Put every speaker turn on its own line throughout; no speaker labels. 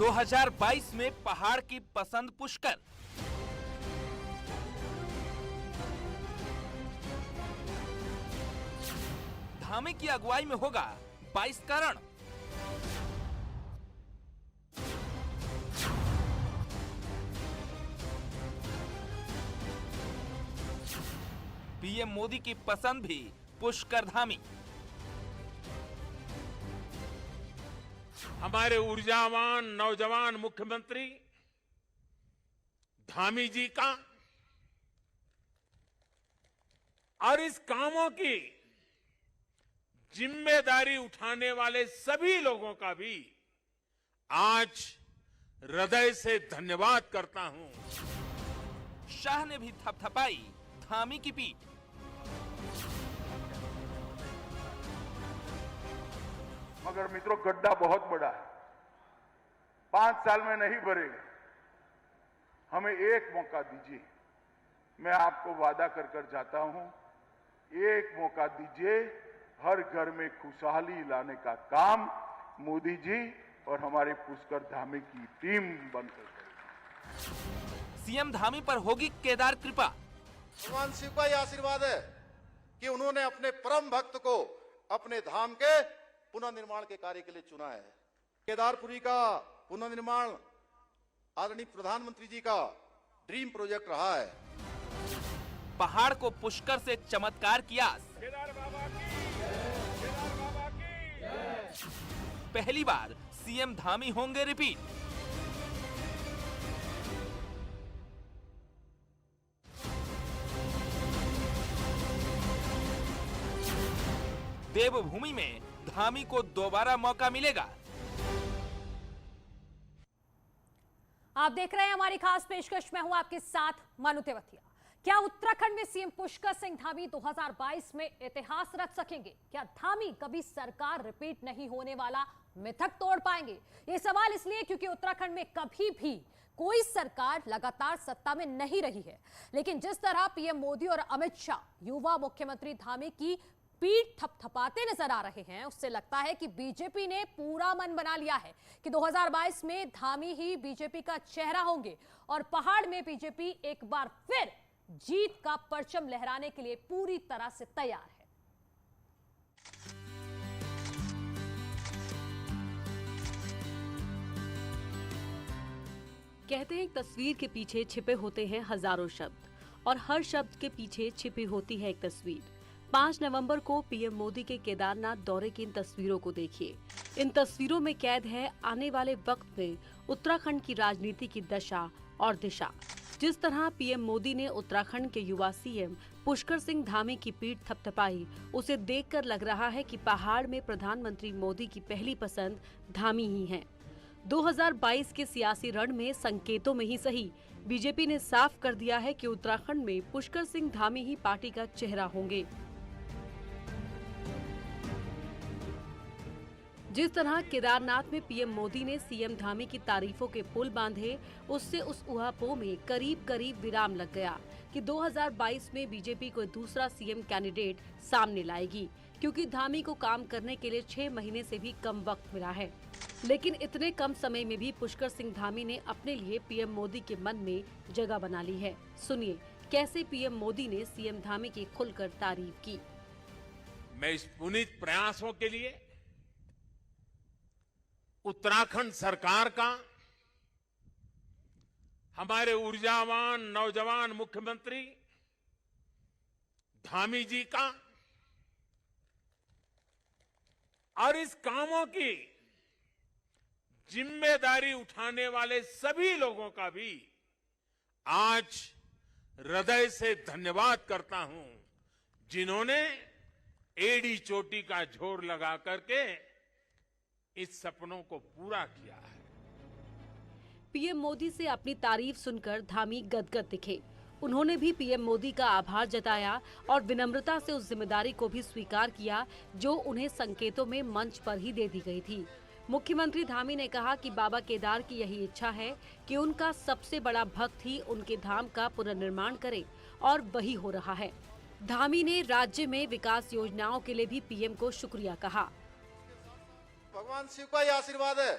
2022 में पहाड़ की पसंद पुष्कर। धामी की अगुवाई में होगा 22 का रण। पीएम मोदी की पसंद भी पुष्कर धामी।
हमारे ऊर्जावान नौजवान मुख्यमंत्री धामी जी का और इस कामों की जिम्मेदारी उठाने वाले सभी लोगों का भी आज हृदय से धन्यवाद करता हूं।
शाह ने भी थपथपाई धामी की पीठ।
मगर मित्रों, गड्ढा बहुत बड़ा है, 5 साल में नहीं भरेगा। हमें एक मौका दीजिए। मैं आपको वादा कर कर जाता हूं, एक मौका दीजिए। हर घर में खुशहाली लाने का काम मोदी जी और हमारे पुष्कर धामी की टीम बनकर करेगी।
सीएम धामी पर होगी केदार कृपा।
भगवान शिव का यह आशीर्वाद है कि उन्होंने अपने परम भक्त को अपने धाम के पुनर्निर्माण के कार्य के लिए चुना है। केदारपुरी का पुनर्निर्माण आदरणीय प्रधानमंत्री जी का ड्रीम प्रोजेक्ट रहा है।
पहाड़ को पुष्कर से चमत्कार की आस।
केदार बाबा की
पहली बार सीएम धामी होंगे रिपीट। देवभूमि में धामी को दोबारा मौका मिलेगा।
आप देख रहे हैं हमारी खास पेशकश। मैं हूं आपके साथ मनु तेवतिया। क्या उत्तराखंड में सीएम पुष्कर सिंह धामी 2022 में इतिहास रच सकेंगे? क्या धामी कभी सरकार रिपीट नहीं होने वाला मिथक तोड़ पाएंगे? ये सवाल इसलिए क्योंकि उत्तराखंड में कभी भी कोई सरकार लगातार सत्ता में नहीं रही है, लेकिन जिस तरह पीएम मोदी और अमित शाह युवा मुख्यमंत्री धामी की पीठ थपथपाते नजर आ रहे हैं, उससे लगता है कि बीजेपी ने पूरा मन बना लिया है कि 2022 में धामी ही बीजेपी का चेहरा होंगे और पहाड़ में बीजेपी एक बार फिर जीत का परचम लहराने के लिए पूरी तरह से तैयार है।
कहते हैं एक तस्वीर के पीछे छिपे होते हैं हजारों शब्द और हर शब्द के पीछे छिपी होती है एक तस्वीर। 5 नवंबर को पीएम मोदी के केदारनाथ दौरे की इन तस्वीरों को देखिए। इन तस्वीरों में कैद है आने वाले वक्त में उत्तराखंड की राजनीति की दशा और दिशा। जिस तरह पीएम मोदी ने उत्तराखंड के युवा सीएम पुष्कर सिंह धामी की पीठ थपथपाई, उसे देखकर लग रहा है कि पहाड़ में प्रधानमंत्री मोदी की पहली पसंद धामी ही है। 2022 के सियासी रण में संकेतों में ही सही, बीजेपी ने साफ कर दिया है कि उत्तराखंड में पुष्कर सिंह धामी ही पार्टी का चेहरा होंगे। जिस तरह केदारनाथ में पीएम मोदी ने सीएम धामी की तारीफों के पुल बांधे, उससे उस ऊहापोह में करीब करीब विराम लग गया कि 2022 में बीजेपी को दूसरा सीएम कैंडिडेट सामने लाएगी, क्योंकि धामी को काम करने के लिए 6 महीने से भी कम वक्त मिला है। लेकिन इतने कम समय में भी पुष्कर सिंह धामी ने अपने लिए पीएम मोदी के मन में जगह बना ली है। सुनिए कैसे पीएम मोदी ने सीएम धामी की खुलकर तारीफ की।
मैं इस पुनीत प्रयासों के लिए उत्तराखंड सरकार का, हमारे ऊर्जावान नौजवान मुख्यमंत्री धामी जी का और इस कामों की जिम्मेदारी उठाने वाले सभी लोगों का भी आज हृदय से धन्यवाद करता हूं, जिन्होंने एड़ी चोटी का जोर लगा करके इस सपनों को पूरा किया है।
पीएम मोदी से अपनी तारीफ सुनकर धामी गदगद दिखे। उन्होंने भी पीएम मोदी का आभार जताया और विनम्रता से उस जिम्मेदारी को भी स्वीकार किया जो उन्हें संकेतों में मंच पर ही दे दी गई थी। मुख्यमंत्री धामी ने कहा कि बाबा केदार की यही इच्छा है कि उनका सबसे बड़ा भक्त ही उनके धाम का पुनर्निर्माण करे और वही हो रहा है। धामी ने राज्य में विकास योजनाओं के लिए भी पीएम को शुक्रिया कहा।
भगवान शिव का यह आशीर्वाद है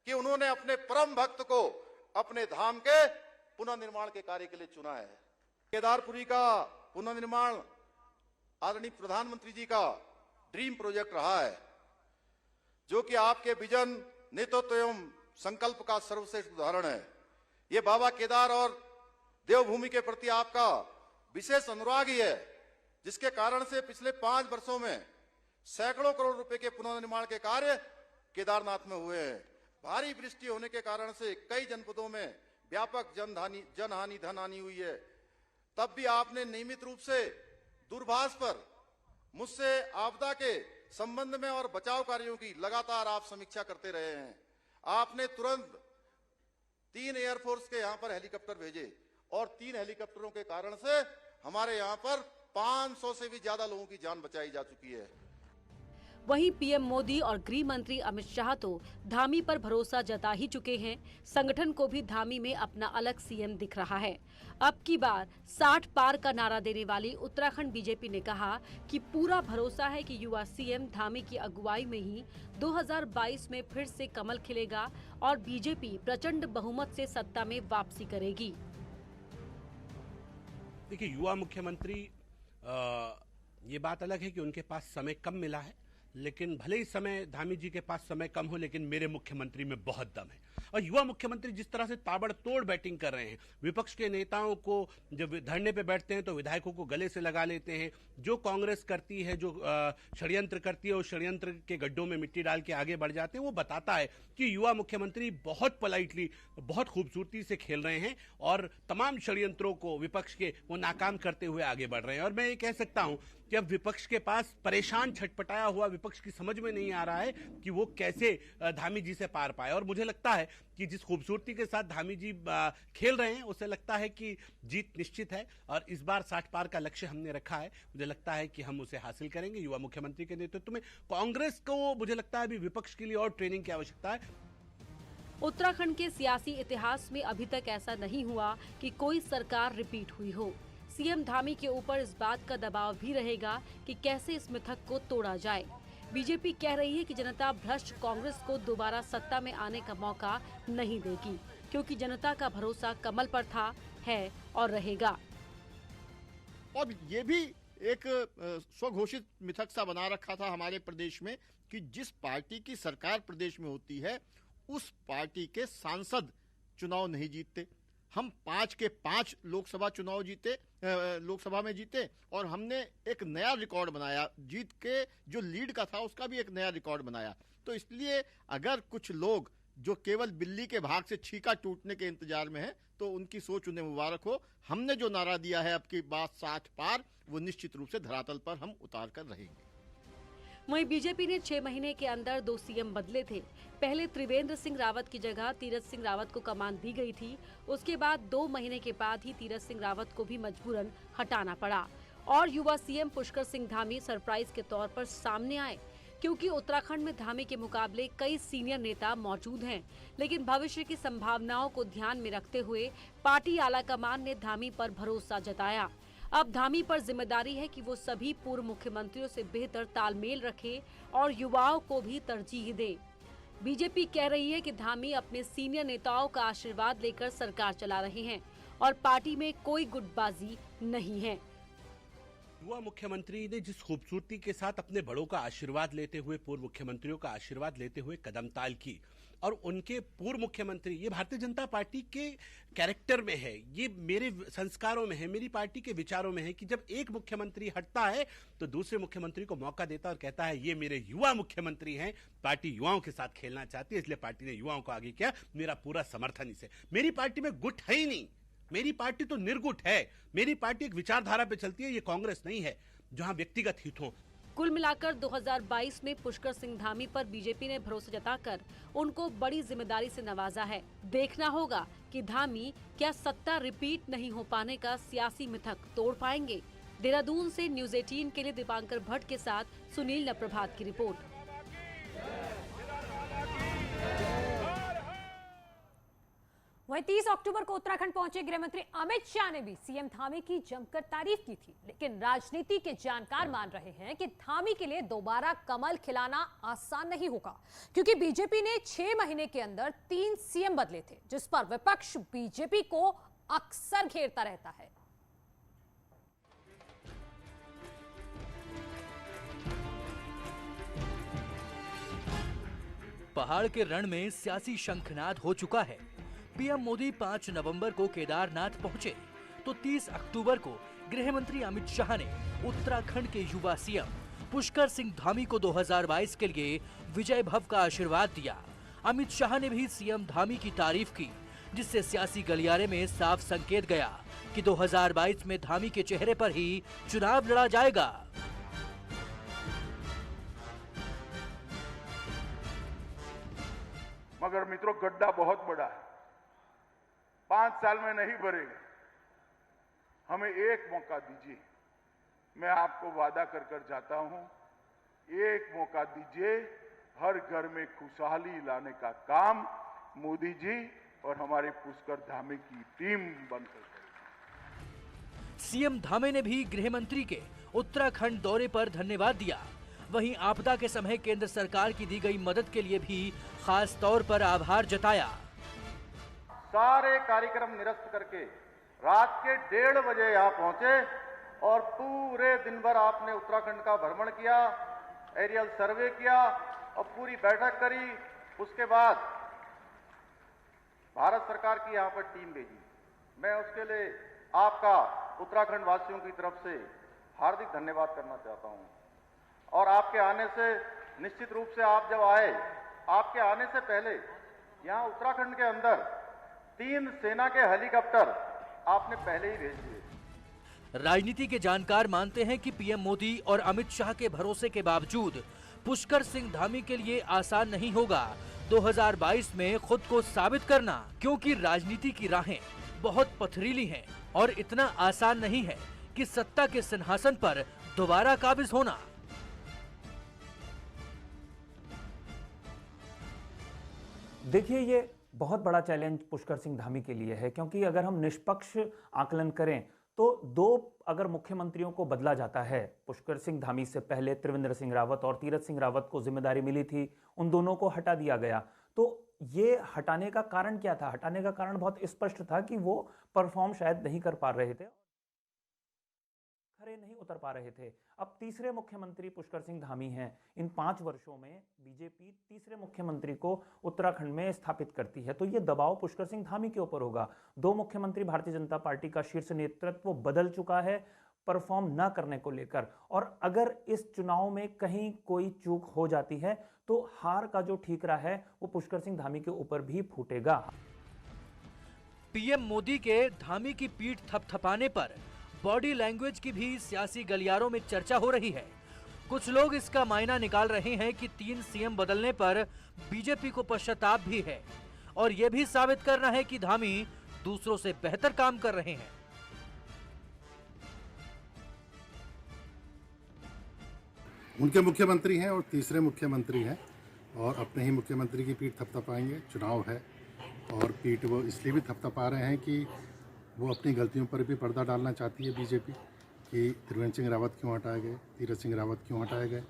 कि उन्होंने अपने परम भक्त को अपने धाम के पुनर्निर्माण के कार्य के लिए चुना है। केदारपुरी का पुनर्निर्माण आदरणीय प्रधानमंत्री जी का ड्रीम प्रोजेक्ट रहा है, जो कि आपके विजन, नेतृत्व एवं संकल्प का सर्वश्रेष्ठ उदाहरण है। ये बाबा केदार और देवभूमि के प्रति आपका विशेष अनुराग ही है, जिसके कारण से पिछले 5 वर्षों में सैकड़ों करोड़ रुपए के पुनर्निर्माण के कार्य केदारनाथ में हुए हैं। भारी वृष्टि होने के कारण से कई जनपदों में व्यापक जनहानि, धनहानि हुई है। तब भी आपने नियमित रूप से दूरभाष पर मुझसे आपदा के संबंध में और बचाव कार्यों की लगातार आप समीक्षा करते रहे हैं। आपने तुरंत 3 एयरफोर्स के यहां पर हेलीकॉप्टर भेजे और 3 हेलीकॉप्टरों के कारण से हमारे यहां पर 500 से भी ज्यादा लोगों की जान बचाई जा चुकी है।
वहीं पीएम मोदी और गृह मंत्री अमित शाह तो धामी पर भरोसा जता ही चुके हैं। संगठन को भी धामी में अपना अलग सीएम दिख रहा है। अब की बार 60 पार का नारा देने वाली उत्तराखंड बीजेपी ने कहा कि पूरा भरोसा है कि युवा सीएम धामी की अगुवाई में ही 2022 में फिर से कमल खिलेगा और बीजेपी प्रचंड बहुमत से सत्ता में वापसी करेगी।
देखिए, युवा मुख्यमंत्री ये बात अलग है कि उनके पास समय कम मिला है, लेकिन भले ही समय धामी जी के पास समय कम हो, लेकिन मेरे मुख्यमंत्री में बहुत दम है। और युवा मुख्यमंत्री जिस तरह से ताबड़तोड़ बैटिंग कर रहे हैं, विपक्ष के नेताओं को जब धरने पे बैठते हैं तो विधायकों को गले से लगा लेते हैं। जो कांग्रेस करती है, जो षड्यंत्र करती है, उस षड्यंत्र के गड्ढों में मिट्टी डाल के आगे बढ़ जाते हैं। वो बताता है कि युवा मुख्यमंत्री बहुत पोलाइटली, बहुत खूबसूरती से खेल रहे हैं और तमाम षड्यंत्रों को विपक्ष के वो नाकाम करते हुए आगे बढ़ रहे हैं। और मैं ये कह सकता हूं कि अब विपक्ष के पास परेशान, छटपटाया हुआ विपक्ष की समझ में नहीं आ रहा है कि वो कैसे धामी जी से पार पाए। और मुझे लगता है कि जिस खूबसूरती के साथ धामी जी खेल रहे हैं, उससे लगता है कि जीत निश्चित है। और इस बार 60 पार का लक्ष्य हमने रखा है। मुझे लगता है कि हम उसे हासिल करेंगे युवा मुख्यमंत्री के नेतृत्व में। कांग्रेस को मुझे लगता है अभी विपक्ष के लिए और ट्रेनिंग की आवश्यकता है।
उत्तराखंड के सियासी इतिहास में अभी तक ऐसा नहीं हुआ कि कोई सरकार रिपीट हुई हो। सीएम धामी के ऊपर इस बात का दबाव भी रहेगा कि कैसे इस मिथक को तोड़ा जाए। बीजेपी कह रही है कि जनता भ्रष्ट कांग्रेस को दोबारा सत्ता में आने का मौका नहीं देगी, क्योंकि जनता का भरोसा कमल पर था, है और रहेगा।
और ये भी एक स्वघोषित मिथक सा बना रखा था हमारे प्रदेश में कि जिस पार्टी की सरकार प्रदेश में होती है, उस पार्टी के सांसद चुनाव नहीं जीतते। हम 5 के 5 लोकसभा चुनाव जीते, लोकसभा में जीते, और हमने एक नया रिकॉर्ड बनाया। जीत के जो लीड का था उसका भी एक नया रिकॉर्ड बनाया। तो इसलिए अगर कुछ लोग जो केवल बिल्ली के भाग से छीका टूटने के इंतजार में है, तो उनकी सोच उन्हें मुबारक हो। हमने जो नारा दिया है अब की बात 60 पार, वो निश्चित रूप से धरातल पर हम उतार कर रहेंगे।
वहीं बीजेपी ने 6 महीने के अंदर 2 सीएम बदले थे। पहले त्रिवेंद्र सिंह रावत की जगह तीरथ सिंह रावत को कमान दी गई थी। उसके बाद 2 महीने के बाद ही तीरथ सिंह रावत को भी मजबूरन हटाना पड़ा और युवा सीएम पुष्कर सिंह धामी सरप्राइज के तौर पर सामने आए, क्योंकि उत्तराखंड में धामी के मुकाबले कई सीनियर नेता मौजूद हैं। लेकिन भविष्य की संभावनाओं को ध्यान में रखते हुए पार्टी आलाकमान ने धामी पर भरोसा जताया। अब धामी पर जिम्मेदारी है कि वो सभी पूर्व मुख्यमंत्रियों से बेहतर तालमेल रखे और युवाओं को भी तरजीह दे। बीजेपी कह रही है कि धामी अपने सीनियर नेताओं का आशीर्वाद लेकर सरकार चला रहे हैं और पार्टी में कोई गुटबाजी नहीं है।
युवा मुख्यमंत्री ने जिस खूबसूरती के साथ अपने बड़ों का आशीर्वाद लेते हुए, पूर्व मुख्यमंत्रियों का आशीर्वाद लेते हुए कदमताल की, और उनके पूर्व मुख्यमंत्री, ये भारतीय जनता पार्टी के कैरेक्टर में है, ये मेरे संस्कारों में है, मेरी पार्टी के विचारों में है कि जब एक मुख्यमंत्री हटता है तो दूसरे मुख्यमंत्री को मौका देता और कहता है ये मेरे युवा मुख्यमंत्री हैं, पार्टी युवाओं के साथ खेलना चाहती है, इसलिए पार्टी ने युवाओं को आगे किया। मेरा पूरा समर्थन इसे। मेरी पार्टी में गुट है ही नहीं, मेरी पार्टी तो निर्गुट है। मेरी पार्टी एक विचारधारा पे चलती है, ये कांग्रेस नहीं है जहां व्यक्तिगत हित हो।
कुल मिलाकर 2022 में पुष्कर सिंह धामी पर बीजेपी ने भरोसा जताकर उनको बड़ी जिम्मेदारी से नवाजा है। देखना होगा कि धामी क्या सत्ता रिपीट नहीं हो पाने का सियासी मिथक तोड़ पाएंगे। देहरादून से न्यूज़ 18 के लिए दीपांकर भट्ट के साथ सुनील नप्रभात की रिपोर्ट।
वहीं वहीं 30 अक्टूबर को उत्तराखंड पहुंचे गृह मंत्री अमित शाह ने भी सीएम धामी की जमकर तारीफ की थी, लेकिन राजनीति के जानकार मान रहे हैं कि धामी के लिए दोबारा कमल खिलाना आसान नहीं होगा, क्योंकि बीजेपी ने 6 महीने के अंदर 3 सीएम बदले थे, जिस पर विपक्ष बीजेपी को अक्सर घेरता रहता है।
पहाड़ के रण में सियासी शंखनाद हो चुका है। पीएम मोदी 5 नवंबर को केदारनाथ पहुंचे तो 30 अक्टूबर को गृह मंत्री अमित शाह ने उत्तराखंड के युवा सीएम पुष्कर सिंह धामी को 2022 के लिए विजय भव का आशीर्वाद दिया। अमित शाह ने भी सीएम धामी की तारीफ की, जिससे सियासी गलियारे में साफ संकेत गया कि 2022 में धामी के चेहरे पर ही चुनाव लड़ा जाएगा।
मगर मित्रों, गड्ढा बहुत बड़ा है, 5 साल में नहीं भरेगा। हमें एक मौका दीजिए, मैं आपको वादा कर कर जाता हूं, एक मौका दीजिए, हर घर में खुशहाली लाने का काम मोदी जी और हमारे पुष्कर धामी की टीम बनकर करेगी।
सीएम धामी ने भी गृह मंत्री के उत्तराखंड दौरे पर धन्यवाद दिया। वहीं आपदा के समय केंद्र सरकार की दी गई मदद के लिए भी खास तौर पर आभार जताया।
सारे कार्यक्रम निरस्त करके रात के 1:30 बजे यहाँ पहुंचे और पूरे दिन भर आपने उत्तराखंड का भ्रमण किया, एरियल सर्वे किया और पूरी बैठक करी। उसके बाद भारत सरकार की यहाँ पर टीम भेजी। मैं उसके लिए आपका उत्तराखंड वासियों की तरफ से हार्दिक धन्यवाद करना चाहता हूँ। और आपके आने से निश्चित रूप से आप जब आए, आपके आने से पहले यहाँ उत्तराखंड के अंदर 3 सेना के हेलीकॉप्टर आपने पहले ही भेज दिए।
राजनीति के जानकार मानते हैं कि पीएम मोदी और अमित शाह के भरोसे के बावजूद पुष्कर सिंह धामी के लिए आसान नहीं होगा 2022 में खुद को साबित करना, क्योंकि राजनीति की राहें बहुत पथरीली हैं और इतना आसान नहीं है कि सत्ता के सिंहासन पर दोबारा काबिज होना।
देखिए, ये बहुत बड़ा चैलेंज पुष्कर सिंह धामी के लिए है, क्योंकि अगर हम निष्पक्ष आकलन करें तो 2 अगर मुख्यमंत्रियों को बदला जाता है, पुष्कर सिंह धामी से पहले त्रिवेंद्र सिंह रावत और तीरथ सिंह रावत को जिम्मेदारी मिली थी, उन दोनों को हटा दिया गया। तो ये हटाने का कारण क्या था? हटाने का कारण बहुत स्पष्ट था कि वो परफॉर्म शायद नहीं कर पा रहे थे, खरे नहीं उतर पा रहे थे। अब तीसरे मुख्यमंत्री पुष्कर सिंह धामी हैं। इन 5 वर्षों में बीजेपी तीसरे मुख्यमंत्री को उत्तराखंड में स्थापित करती है, तो ये दबाव पुष्कर सिंह धामी के ऊपर होगा। 2 मुख्यमंत्री भारतीय जनता पार्टी का शीर्ष नेतृत्व बदल चुका है परफॉर्म न करने को लेकर, और अगर इस चुनाव में कहीं कोई चूक हो जाती है तो हार का जो ठीकरा है वो पुष्कर सिंह धामी के ऊपर भी फूटेगा।
पीएम मोदी के धामी की पीठ थपथपाने पर बॉडी लैंग्वेज की भी सियासी गलियारों में चर्चा हो रही है। कुछ लोग इसका मायना निकाल रहे हैं कि 3 सीएम बदलने पर बीजेपी को पश्चाताप भी है और यह भी साबित करना है कि धामी दूसरों से बेहतर काम कर रहे हैं।
उनके मुख्यमंत्री हैं और तीसरे मुख्यमंत्री हैं और अपने ही मुख्यमंत्री की पीठ थपथपाएंगे। चुनाव है और पीठ वो इसलिए भी थपथपा रहे हैं कि वो अपनी गलतियों पर भी पर्दा डालना चाहती है बीजेपी कि त्रिवेंद्र सिंह रावत क्यों हटाए गए, तीरथ सिंह रावत क्यों हटाए गए,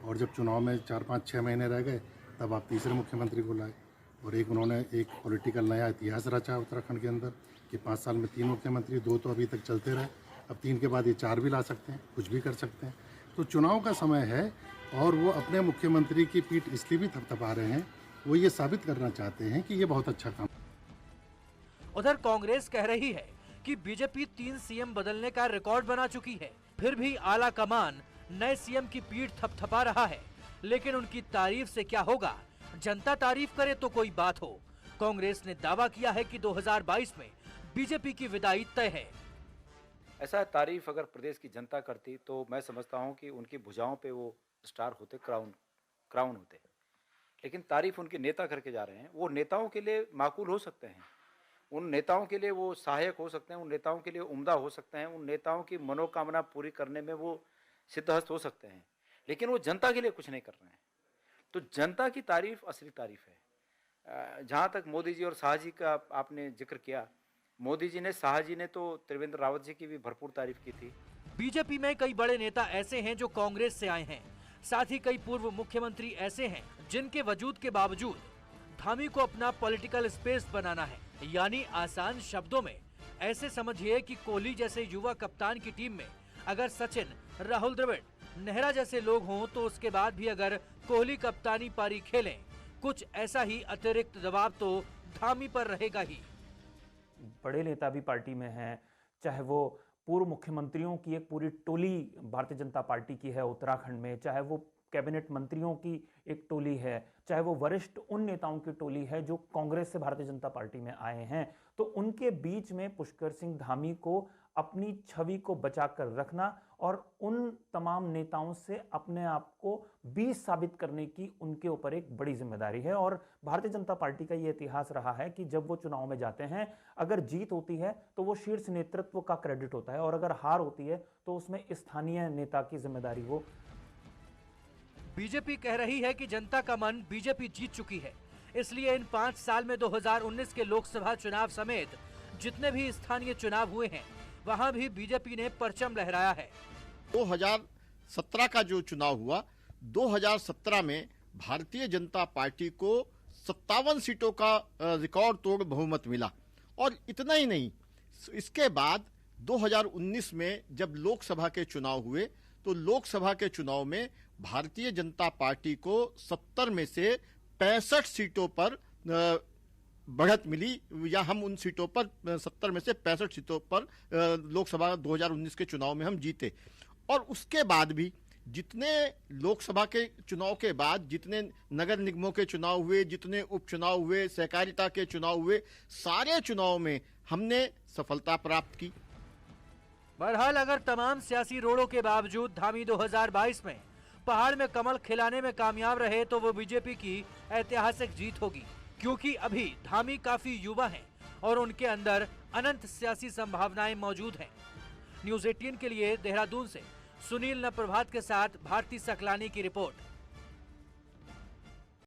और जब चुनाव में 4-5-6 महीने रह गए तब आप तीसरे मुख्यमंत्री को लाए और उन्होंने एक पॉलिटिकल नया इतिहास रचा उत्तराखंड के अंदर कि 5 साल में 3 मुख्यमंत्री, 2 तो अभी तक चलते रहे, अब 3 के बाद ये 4 भी ला सकते हैं, कुछ भी कर सकते हैं। तो चुनाव का समय है और वो अपने मुख्यमंत्री की पीठ इसलिए भी थपथपा रहे हैं, वो ये साबित करना चाहते हैं कि ये बहुत अच्छा काम।
उधर कांग्रेस कह रही है कि बीजेपी 3 सीएम बदलने का रिकॉर्ड बना चुकी है, फिर भी आला कमान नए सीएम की पीठ थपथपा रहा है। लेकिन उनकी तारीफ से क्या होगा? जनता तारीफ करे तो कोई बात हो। कांग्रेस ने दावा किया है कि 2022 में बीजेपी की विदाई तय है।
ऐसा तारीफ अगर प्रदेश की जनता करती तो मैं समझता हूं कि उनकी भुजाओं पे वो स्टार होते, क्राउन होते। लेकिन तारीफ उनके नेता करके जा रहे हैं। वो नेताओं के लिए माकूल हो सकते हैं, उन नेताओं के लिए वो सहायक हो सकते हैं, उन नेताओं के लिए उम्दा हो सकते हैं, उन नेताओं की मनोकामना पूरी करने में वो सिद्धहस्त हो सकते हैं, लेकिन वो जनता के लिए कुछ नहीं कर रहे हैं। तो जनता की तारीफ असली तारीफ है। जहाँ तक मोदी जी और शाह जी का आपने जिक्र किया, मोदी जी ने, शाह जी ने तो त्रिवेंद्र रावत जी की भी भरपूर तारीफ की थी।
बीजेपी में कई बड़े नेता ऐसे हैं जो कांग्रेस से आए हैं, साथ ही कई पूर्व मुख्यमंत्री ऐसे हैं जिनके वजूद के बावजूद धामी को अपना पॉलिटिकल स्पेस बनाना है। यानी आसान शब्दों में ऐसे समझिए कि कोहली जैसे युवा कप्तान की टीम में अगर सचिन, राहुल द्रविड़, नेहरा जैसे लोग हों तो उसके बाद भी अगर कोहली कप्तानी पारी खेलें, कुछ ऐसा ही अतिरिक्त दबाव तो धामी पर रहेगा ही।
बड़े नेता भी पार्टी में हैं, चाहे वो पूर्व मुख्यमंत्रियों की एक पूरी टोली भारतीय जनता पार्टी की है उत्तराखंड में, चाहे वो कैबिनेट मंत्रियों की एक टोली है, चाहे वो वरिष्ठ उन नेताओं की टोली है जो कांग्रेस से भारतीय जनता पार्टी में आए हैं, तो उनके बीच में पुष्कर सिंह धामी को अपनी छवि को बचाकर रखना और उन तमाम नेताओं से अपने आप को बीज साबित करने की उनके ऊपर एक बड़ी जिम्मेदारी है। और भारतीय जनता पार्टी का ये इतिहास रहा है कि जब वो चुनाव में जाते हैं, अगर जीत होती है तो वो शीर्ष नेतृत्व का क्रेडिट होता है और अगर हार होती है तो उसमें स्थानीय नेता की जिम्मेदारी हो।
बीजेपी कह रही है कि जनता का मन बीजेपी जीत चुकी है, इसलिए इन 5 साल में 2019 के लोकसभा चुनाव समेत जितने भी स्थानीय चुनाव हुए हैं वहां भी बीजेपी ने परचम लहराया है।
2017 का जो चुनाव हुआ, 2017 में भारतीय जनता पार्टी को 57 सीटों का रिकॉर्ड तोड़ बहुमत मिला। और इतना ही नहीं, इसके बाद 2019 में जब लोकसभा के चुनाव हुए तो लोकसभा के चुनाव में भारतीय जनता पार्टी को 70 में से 65 सीटों पर बढ़त मिली, या हम उन सीटों पर 70 में से 65 सीटों पर लोकसभा 2019 के चुनाव में हम जीते। और उसके बाद भी जितने लोकसभा के चुनाव के बाद जितने नगर निगमों के चुनाव हुए, जितने उपचुनाव हुए, सहकारिता के चुनाव हुए, सारे चुनाव में हमने सफलता प्राप्त की।
बहरहाल अगर तमाम सियासी रोड़ों के बावजूद धामी 2022 में पहाड़ में कमल खिलाने में कामयाब रहे तो वो बीजेपी की ऐतिहासिक जीत होगी, क्योंकि अभी धामी काफी युवा हैं और उनके अंदर अनंत सियासी संभावनाएं मौजूद हैं। न्यूज़ 18 के लिए देहरादून से सुनील नप्रभात के साथ भारती सकलानी की रिपोर्ट।